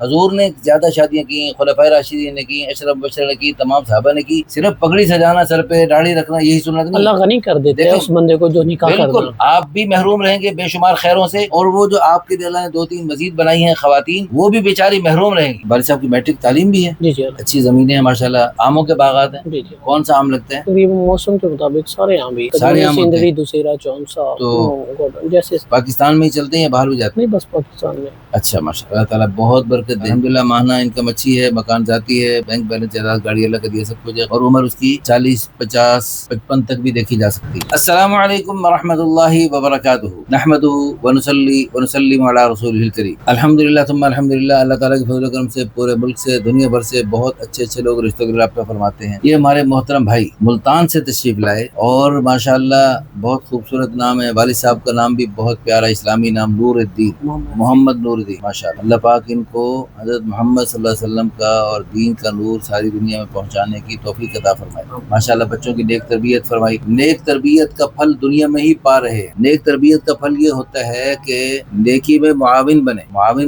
حضور نے زیادہ شادیاں کی، خلفائے راشدین نے کی، اشرف بشر نے کی، تمام صحابہ نے کی، صرف پگڑی سجانا، سر پہ داڑھی رکھنا یہی سنت نہیں۔ اللہ غنی کر دیتے ہیں اس بندے کو جو نکاح کرنا۔ بالکل، آپ بھی محروم رہیں گے بے شمار خیروں سے، اور وہ جو آپ کے لیے اللہ نے 2-3 مزید بنائی ہیں خواتین، وہ بھی بیچاری محروم رہیں گی۔ والد صاحب کی میٹرک تعلیم بھی ہے، جی جی اچھی زمینیں ہیں ماشاءاللہ، آموں کے باغات ہیں۔ جی جی، کون سا آم لگتے ہیں؟ تقریباً موسم کے مطابق سارے آم بھی، سارے آم ہوتے سندری، ہیں۔ دوسرا، چونسا، تو جیسے پاکستان میں ہی چلتے ہیں یا باہر بھی جاتے ہیں؟ نہیں، بس پاکستان میں۔ اچھا ماشاء اللہ، اللہ تعالیٰ بہت برکت دے۔ الحمدللہ ماہانہ انکم اچھی ہے، مکان ذاتی ہے، بینک بیلنس، جائیداد، گاڑی اللہ کا دیا سب کچھ ہے، اور عمر اس کی 40 50 55 تک بھی دیکھی جا سکتی ہے۔ السلام علیکم ورحمۃ اللہ وبرکاتہ، نحمدہ ونصلی ونسلم علی رسولہ الکریم۔ الحمدللہ ثم الحمدللہ، اللہ تعالیٰ کے فضل و کرم سے پورے ملک سے، دنیا بھر سے بہت اچھے لوگ رشتہ دار رابطہ فرماتے ہیں۔ یہ ہمارے محترم بھائی ملتان سے تشریف لائے، اور ماشاءاللہ بہت خوبصورت نام ہے، والد صاحب کا نام بھی بہت پیارا اسلامی نام، نور الدین، محمد نور الدین ماشاءاللہ۔ اللہ پاک ان کو حضرت محمد صلی اللہ علیہ وسلم کا اور دین کا نور ساری دنیا میں پہنچانے کی توفیق عطا فرمائے ماشاءاللہ۔ بچوں کی نیک تربیت فرمائی، نیک تربیت کا پھل دنیا میں ہی پا رہے ہیں۔ نیک تربیت کا پھل یہ ہوتا ہے کہ نیکی میں معاون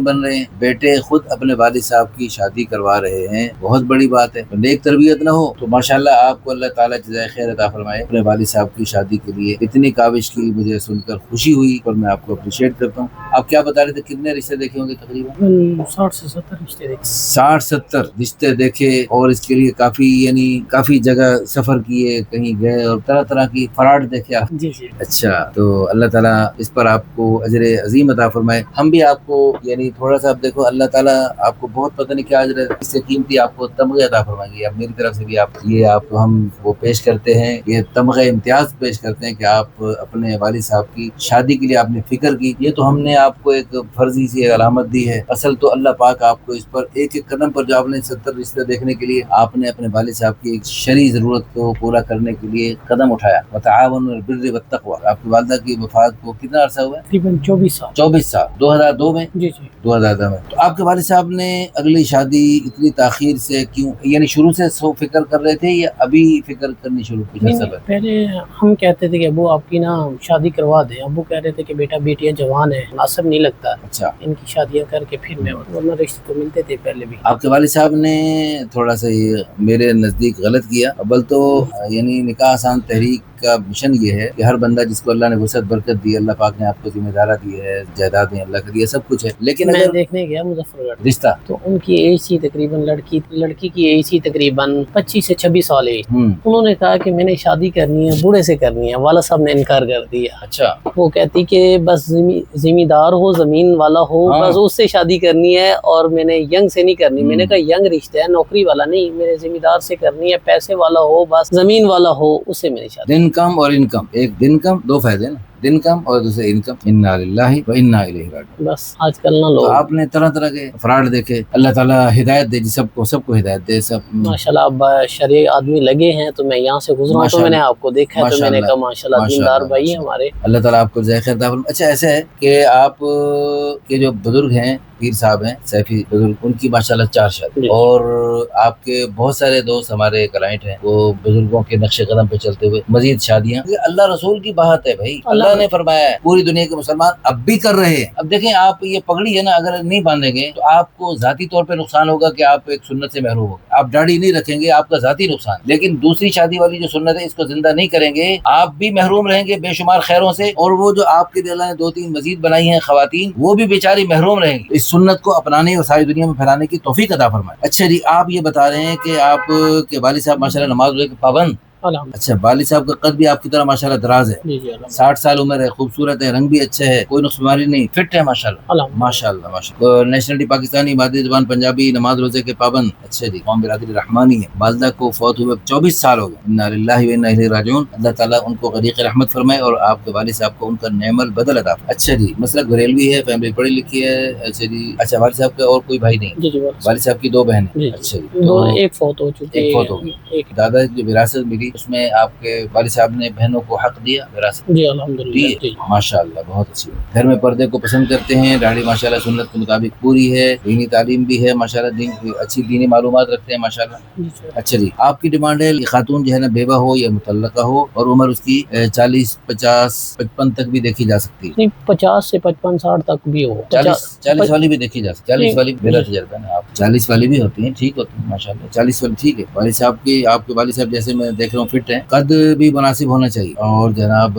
بن رہے ہیں، بیٹے خود اپنے والد صاحب کی شادی کروا رہے ہیں، بہت بڑی بات ہے۔ نیک تربیت نہ ہو تو ماشاءاللہ آپ کو اللہ تعالیٰ جزائے خیر عطا فرمائے۔ اپنے والد صاحب کی شادی کے لیے اتنی کاوش کی، مجھے سن کر خوشی ہوئی، اور میں آپ کو اپریشیٹ کرتا ہوں۔ آپ کیا بتا رہے تھے، کتنے رشتے دیکھے ہوں گے تقریباً؟ 60 سے 70 رشتے دیکھے، 60-70 رشتے دیکھے، اور اس کے لیے کافی جگہ سفر کیے، کہیں گئے، اور طرح طرح کی فراڈ دیکھے آپ۔ جی جی، اچھا، تو اللہ تعالیٰ اس پر آپ کو اجر عظیم عطا فرمائے۔ ہم بھی آپ کو تھوڑا سا، دیکھو اللہ تعالیٰ آپ کو بہت پتہ نہیں کیا اجر، اس سے قیمتی آپ کو تمغے عطا فرمائیں گے۔ اب میری طرف سے بھی آپ کو ہم وہ پیش کرتے ہیں، یہ تمغے امتیاز پیش کرتے ہیں کہ آپ اپنے والد صاحب کی شادی کے لیے آپ نے فکر کی۔ یہ تو ہم نے آپ کو ایک فرضی سی علامت دی ہے، اصل تو اللہ پاک آپ کو اس پر ایک قدم پر جو آپ نے 70 رشتے دیکھنے کے لیے آپ نے اپنے والد صاحب کی ایک شرعی ضرورت کو پورا کرنے کے لیے قدم اٹھایا۔ وتعاونوا علی البر والتقوی۔ آپ کی والدہ کی وفات کو کتنا عرصہ ہوا ہے؟ تقریباً 24 سال۔ 24 سال، 2002 میں؟ جی جی، 2002 میں۔ تو آپ کے والد صاحب نے اگلی شادی اتنی تاخیر سے کیوں، شروع سے فکر کر رہے تھے یا ابھی فکر کرنی شروع کی؟ پہلے ہم کہتے تھے کہ ابو آپ کی شادی کروا دیں، ابو کہہ رہے تھے کہ بیٹا بیٹیاں جوان ہیں، مناسب نہیں لگتا، اچھا، ان کی شادیاں کر کے پھر میں، ورنہ رشتے تو ملتے تھے پہلے بھی۔ آپ کے والد صاحب نے تھوڑا سا یہ میرے نزدیک غلط کیا۔ اول تو نکاح آسان تحریک کا مشن یہ ہے کہ ہر بندہ جس کو اللہ نے وسعت برکت دی، اللہ پاک نے آپ کو ذمہ دارہ دی ہے، جائیدادیں اللہ کا دیا، سب کچھ ہے، لیکن میں دیکھنے گیا مظفر گڑھ رشتہ، تو ان کی ایج تھی تقریباً، لڑکی کی ایج تھی تقریباً 25 سے 26 سال ایج۔ انہوں نے کہا کہ میں نے شادی کرنی ہے، بوڑھے سے کرنی ہے، والد صاحب نے انکار کر دیا۔ اچھا، وہ کہتی کہ بس ذمہ دار ہو، زمین والا ہو، بس اس سے شادی کرنی ہے، اور میں نے ینگ سے نہیں کرنی۔ میں نے کہا ینگ رشتہ ہے، نوکری والا نہیں، میرے ذمہ دار سے کرنی ہے، پیسے والا ہو، بس زمین والا ہو، اس سے میں نے شادی۔ دن کم اور انکم، ایک دن کم، دو فائدے نا، دن کم اور دوسرے انکم۔ انا للہ و انا الیہ راجعون۔ بس آج کل نہ لوگ، تو آپ نے طرح طرح کے فراڈ دیکھے، اللہ تعالیٰ ہدایت دے، سب کو ہدایت دے، سب ماشاءاللہ اب شرعی آدمی لگے ہیں، تو میں یہاں سے گزرا ہوں تو میں نے آپ کو دیکھا ہے، تو میں نے کہا ماشاءاللہ دیندار بھائی ہیں ہمارے، اللہ تعالیٰ آپ کو جزائے خیر عطا فرمائے۔ اچھا، ایسا ہے کہ آپ کے جو بزرگ ہیں، پیر صاحب ہیں سیفی بزرگ، ان کی ماشاءاللہ 4 شادی، اور آپ کے بہت سارے دوست ہمارے کلائنٹ ہیں، وہ بزرگوں کے نقش قدم پہ چلتے ہوئے مزید شادیاں، اللہ رسول کی بات ہے بھائی، اللہ نے فرمایا ہے، پوری دنیا کے مسلمان اب بھی کر رہے ہیں۔ اب دیکھیں، آپ یہ پگڑی ہے نا، اگر نہیں باندھیں گے تو آپ کو ذاتی طور پہ نقصان ہوگا کہ آپ ایک سنت سے محروم ہو گے۔ آپ داڑھی نہیں رکھیں گے، آپ کا ذاتی نقصان، لیکن دوسری شادی والی جو سنت ہے، اس کو زندہ نہیں کریں گے، آپ بھی محروم رہیں گے بے شمار خیروں سے، اور وہ جو آپ کے لیے اللہ نے 2-3 مزید بنائی ہیں خواتین، وہ بھی بیچاری محروم رہیں گی۔ اس سنت کو اپنانے اور ساری دنیا میں پھیلانے کی توفیق عطا فرمائے۔ اچھا جی، آپ یہ بتا رہے ہیں کہ آپ کے والد صاحب ماشاءاللہ نماز روزے کے پابند۔ اچھا، والد صاحب کا قد بھی آپ کی طرح ماشاءاللہ دراز ہے، 60 سال عمر ہے، خوبصورت ہے، رنگ بھی اچھا ہے، کوئی نقص بیماری نہیں، فٹ ہے ماشاءاللہ ماشاءاللہ۔ نیشنلٹی پاکستانی، مادری زبان پنجابی، نماز روزے کے پابند۔ اچھا جی، قوم برادری رحمانی ہے۔ والدہ کو فوت ہوئے 24 سال ہو گئے، انا للہ و انا الیہ راجعون۔ اللہ تعالیٰ ان کو غریق رحمت فرمائے، اور آپ کے والد صاحب کو ان کا نعم البدل عطا فرمائے۔ اچھا جی، مسلک بریلوی ہے، فیملی پڑھی لکھی ہے۔ اچھا جی، اچھا، والد صاحب کا اور کوئی بھائی نہیں؟ والد صاحب کی 2 بہنیں۔ اچھا جی، ایک فوت ہو چکی ہے، ایک فوت ہو گئی۔ دادا کی جو وراثت ملی ملی، اس میں آپ کے والد صاحب نے بہنوں کو حق دیا وراثت؟ جی الحمدللہ، ماشاءاللہ، بہت اچھی بات۔ گھر میں پردے کو پسند کرتے ہیں، داڑھی ماشاءاللہ سنت کے مطابق پوری ہے، دینی تعلیم بھی ہے ماشاءاللہ، اچھی دینی معلومات رکھتے ہیں ماشاءاللہ۔ اچھا جی، آپ کی ڈیمانڈ ہے کہ خاتون جو ہے نا بیوہ ہو یا مطلقہ ہو اور عمر اس کی 40 50 55 تک بھی دیکھی جا سکتی ہے؟ 50 سے 55 60 تک بھی ہو، 40 والی بھی دیکھی جا سکتی ہے؟ 40 والی میرا تجربہ ہے، آپ 40 والی بھی ہوتی ہیں، ٹھیک ہوتی ہیں ماشاءاللہ، 40 والی ٹھیک ہے۔ والد صاحب کی، آپ کے والد صاحب جیسے میں دیکھ رہا ہوں فٹ ہیں، قد بھی مناسب ہونا چاہیے، اور جناب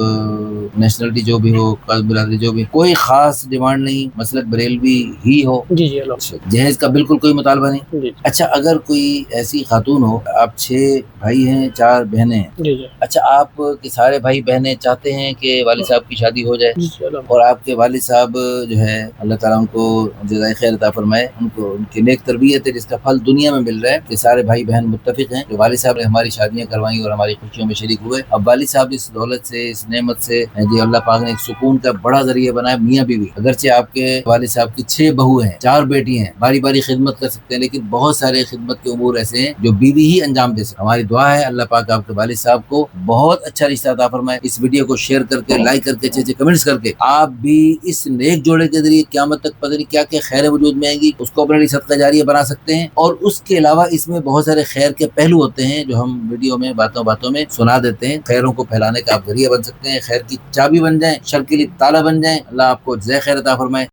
نیشنلٹی جو بھی ہو، قد برادری جو بھی، کوئی خاص ڈیمانڈ نہیں، مسلک بریلوی ہی ہو؟ جی جی الحمد، جہیز کا بالکل کوئی مطالبہ نہیں؟ جی اچھا، اگر کوئی ایسی خاتون ہو، آپ 6 بھائی ہیں 4 بہنیں ہیں، جی جی اچھا آپ کے سارے بھائی بہنیں چاہتے ہیں کہ والد صاحب کی شادی ہو جائے، جی الحمد، اور آپ کے والد صاحب جو ہے اللہ تعالیٰ ان کو جزائے خیر عطا فرمائے، ان کو ان کی نیک تربیت ہے جس کا پھل دنیا میں مل رہا ہے کہ سارے بھائی بہن متفق ہیں کہ والد صاحب نے ہماری شادیاں کروائیں اور ہماری خوشیوں میں شریک ہوئے۔ اب والد صاحب اس دولت سے، اس نعمت سے جی اللہ پاک نے ایک سکون کا بڑا ذریعہ بنایا، میاں بیوی۔ اگرچہ آپ کے والد صاحب کی 6 بہو ہیں، 4 بیٹی ہیں، باری باری خدمت کر سکتے ہیں، لیکن بہت سارے خدمت کے امور ایسے ہیں جو بیوی ہی انجام دے سکتے۔ ہماری دعا ہے اللہ پاک آپ کے والد صاحب کو بہت اچھا رشتہ عطا فرمائے۔ اس ویڈیو کو شیئر کر کے، لائک کر کے، اچھے کمنٹس کر کے، آپ بھی اس نیک جوڑے کے ذریعے قیامت تک پتہ نہیں کیا کیا خیر وجود میں آئیں گی، اس کو اپنے لیے صدقہ جاریہ بنا سکتے ہیں۔ اور اس کے علاوہ اس میں بہت سارے خیر کے پہلو ہوتے ہیں جو ہم ویڈیو میں باتوں میں سنا دیتے ہیں۔ خیروں کو پھیلانے کا آپ ذریعہ بن سکتے ہیں، خیر کی چابی بن جائیں، شر کے لیے تالا بن جائیں۔ اللہ آپ کو جزائے خیر عطا فرمائے۔